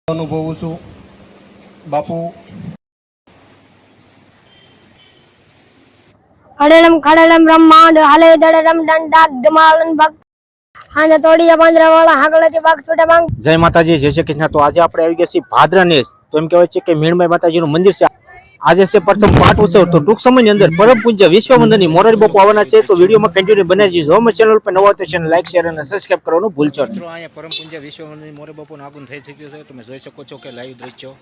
અનુભવું છું બાપુ અડેલમ ખડેલમ બ્રહ્માંડ હાલે દડેલમ દંડાક ધમાલન ભક્ત હાને તોડીયા પાંજરાવાળા હાગળેથી ભાગ છૂટે ભાંગ. જય માતાજી, જય શ્રી કૃષ્ણ. તો આજે આપણે આવી ગયા છીએ ભાદરનેસ. તો એમ કહેવાય છે કે મીણબાઈ માતાજીનું મંદિર છે. આજે છે પ્રથમ પાઠ ઉત્સવ. તો ટૂંક સમયની અંદર પરમ પૂજ્ય વિશ્વવંદની મોરારી બાપુ આવવાના છે. તો વિડીયોમાં કન્ટિન્યુ બનાવી જો અમારી ચેનલ પર નવા તો ચેનલ લાઈક શેર અને સબસ્ક્રાઇબ કરવાનું ભૂલશો નહીં. મિત્રો અહીંયા પરમ પૂજ્ય વિશ્વવંદની મોરારી બાપુનું આગમન થઈ ચૂક્યું છે. તમે જોઈ શકો છો કે લાઈવ દ્રશ્યો.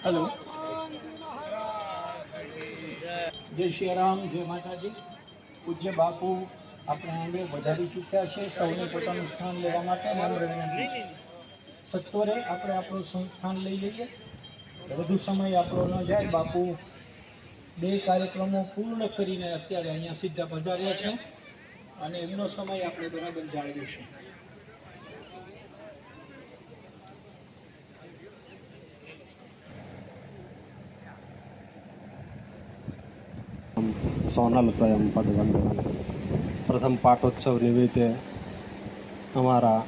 हेलो, जय श्री राम, जय माताजी. पूज्य बापू अपने आंगे વધારી ચૂક્યા છે. સૌને પોતાનું સ્થાન લેવા માટે નમ્ર વિનંતી છે. સત્વરે આપણે આપણું સ્થાન લઈ લઈએ. વધુ સમય આપણો ન જાય. બાપુ બે કાર્યક્રમો પૂર્ણ કરીને અત્યારે અહીંયા સીધા પધાર્યા છે અને એમનો સમય આપણે બરાબર જાળવીશું. સોનલપ્રયમ પદવંદનમ. પ્રથમ પાઠોત્સવ નિમિત્તે અમારા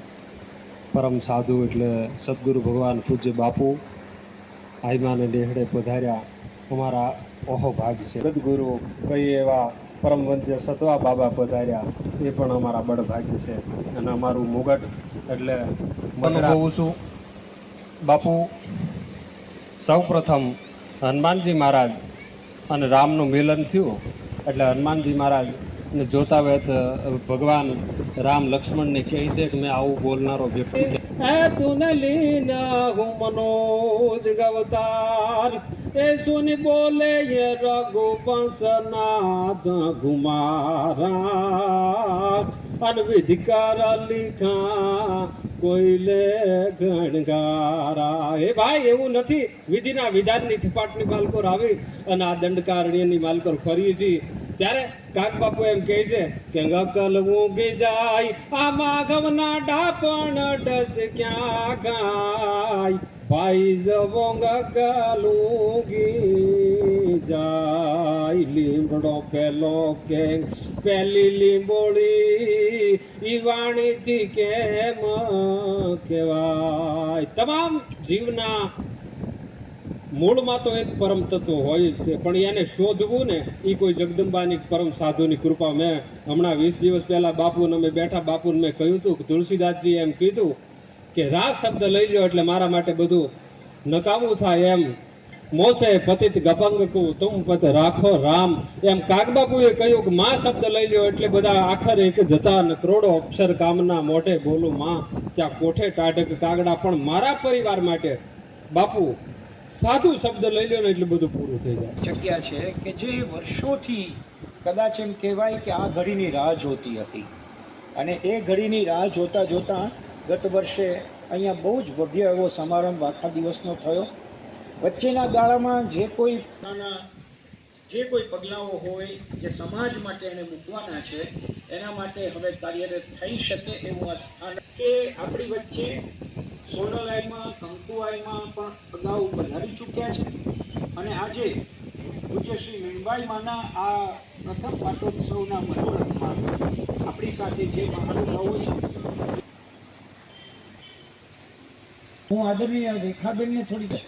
પરમ સાધુ એટલે સદગુરુ ભગવાન પૂજ્ય બાપુ આઈમાને ડેહડે પધાર્યા. અમારા ઓહો ભાગ છે. સદગુરુ કઈ એવા પરમ વંદ્ય સતવા બાબા પધાર્યા એ પણ અમારા બળભાગ્ય છે. અને અમારું મુગટ એટલે અનુભવું છું બાપુ. સૌ પ્રથમ હનુમાનજી મહારાજ અને રામનું મિલન થયું એટલે હનુમાનજી મહારાજ ને જોતા વેત ભગવાન રામ લક્ષ્મણને કહે છે કે મેં આવું બોલનારો વ્યક્તિ તું લીના હું મનોજ ગવતાર એ સુની બોલે ये रघुवंशनाथ घुमारा अनविध कर लिखा કોઈલે ગણગારા. એ ભાઈ એવું નથી. વિધિના વિધાનની ઠપાટની માલકોર આવી અને આ દંડકારણ્યની માલકોર ફરી છે ત્યારે કાક બાપુ એમ કહે છે કે ગકલ ઊંઘી જાય આ માઘવના ડાપણ ડસ ક્યાં ગાય ભાઈ જવો ગકલ ઊંઘી જાય. લીમડો પેલો કે પેલી લીંબોળી ઈ વાણીથી કેમ કહેવાય. તમામ જીવના મૂળમાં તો એક પરમ તત્વ હોય જ છે, પણ એને શોધવું ને એ કોઈ જગદંબાની પરમ સાધુની કૃપા. મેં હમણાં 20 દિવસ પહેલા બાપુને અમે બેઠા, બાપુને મેં કહ્યું હતું કે તુલસીદાસજી એમ કીધું કે રાસ શબ્દ લઈ લ્યો એટલે મારા માટે બધું નકામું થાય. એમ મોસે પતિત ગપંગ કુ તુમ પત રાખો રામ. એમ કાગબાપુએ કહ્યું કે માં શબ્દ લઈ લ્યો એટલે બધા આખરે એક જતા ને કરોડો અક્ષર કામના મોઢે બોલું માં ત્યાં કોઠે ટાઢક કાગડા. પણ મારા પરિવાર માટે બાપુ સાધુ શબ્દ લઈ લ્યો ને એટલે બધું પૂરું થઈ જાય. જગ્યા છે કે જે વર્ષોથી કદાચ એમ કહેવાય કે આ ઘડીની રાહ જોતી હતી અને એ ઘડીની રાહ જોતા જોતા ગત વર્ષે અહીંયા બહુ જ ભવ્ય એવો સમારંભ આખા દિવસનો થયો. વચ્ચેના ગાળામાં જે કોઈ પગલાઓ હોય જે સમાજ માટે એને મૂકવાના છે એના માટે હવે કાર્યરત થઈ શકે એવું આ સ્થાન કે આપણી વચ્ચે સોનલાઈમાં કંકુઆઈમાં પણ અગાઉ પધારી ચૂક્યા છે. અને આજે પૂજ્ય શ્રી મીણબાઈ માના આ પ્રથમ પાટોત્સવના મનોરથમાં આપણી સાથે જે મહાનુભાવો છે, હું આદરણીય રેખાબેનને થોડી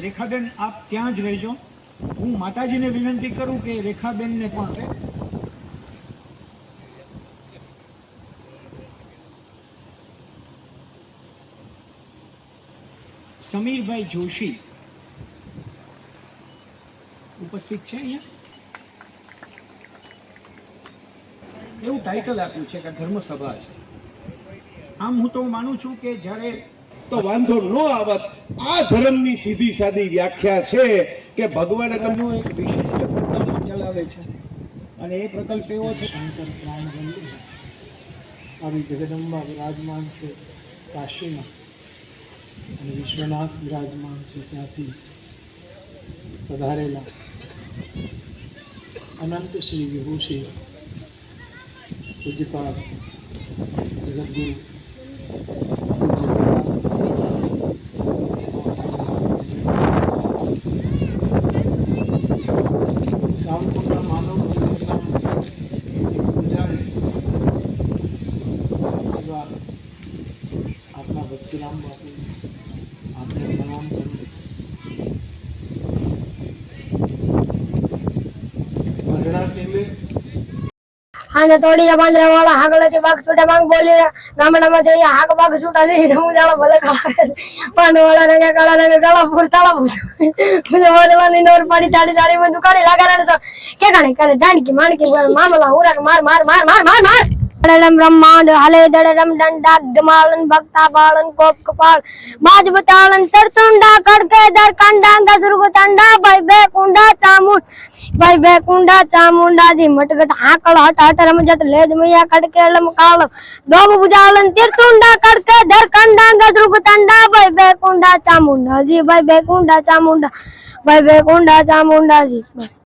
રેખાબેન આપ ત્યાં જ રહેજો. હું માતાજીને વિનંતી કરું કે રેખાબેનને પણ સમીરભાઈ જોશી ઉપસ્થિત છે અહીંયા. એવું ટાઇટલ આપ્યું છે કે ધર્મસભા છે. આમ હું તો માનું છું કે જ્યારે તો વાંધો ન આવત. આ ધર્મની સીધી સાદી વ્યાખ્યા છે કે ભગવાને તમને એક વિશિષ્ટ પ્રકલ્પ ચલાવે છે અને એ પ્રકલ્પ એવો છે શંકર પ્રાણ મંદિર આવી જગદંબા વિરાજમાન છે કાશીમાં અને વિશ્વનાથ વિરાજમાન છે ત્યાંથી પધારેલા અનંત શ્રી વિભૂષી પૂજ્યપાદ જગદગુરુ સાવકુંડલા માનવ મંદિરના પૂજારી એવા આપણા ભક્તિરામ બાપુ આપણે પ્રણામ કરું છું. ભરણા ટેલે હાને તોડીયા પાંજરા વાળા હાગળેથી બાગ છૂટા બાગ બોલી ગામડામાં જઈએ હાક બાગ છૂટા જઈ સમજાળો ભલે કાળા પાંડ વાળા રંગે કાળા પૂર તાળા પૂર બોલવાની નોર પડી તાડી તાડી બધું કાઢી લાગાને કે કાણે કરે ડાંડકી માણકી મામલા ઉરા માર માર માર માર માર માર દડમ બ્રહ્માંડ હાલે દડમ દંડા ધમાલન ભક્તા બાળન કોપ કપાળ બાજ બતાળન તરતુંડા કડકે દર કંડા ગસરુગ તંડા ભાઈ બે કુંડા ચામુંડ ભાઈ બે કુંડા ચામુંડાજી મટગટ હાકળ હટ હટ રમજટ લેજ મૈયા કડકે લમ કાળ દોમ બુજાળન તીરતુંડા કડકે દર કંડા ગસરુગ તંડા ભાઈ બે કુંડા ચામુંડાજી ભાઈ બે કુંડા ચામુંડા ભાઈ બે કુંડા ચામુંડાજી બસ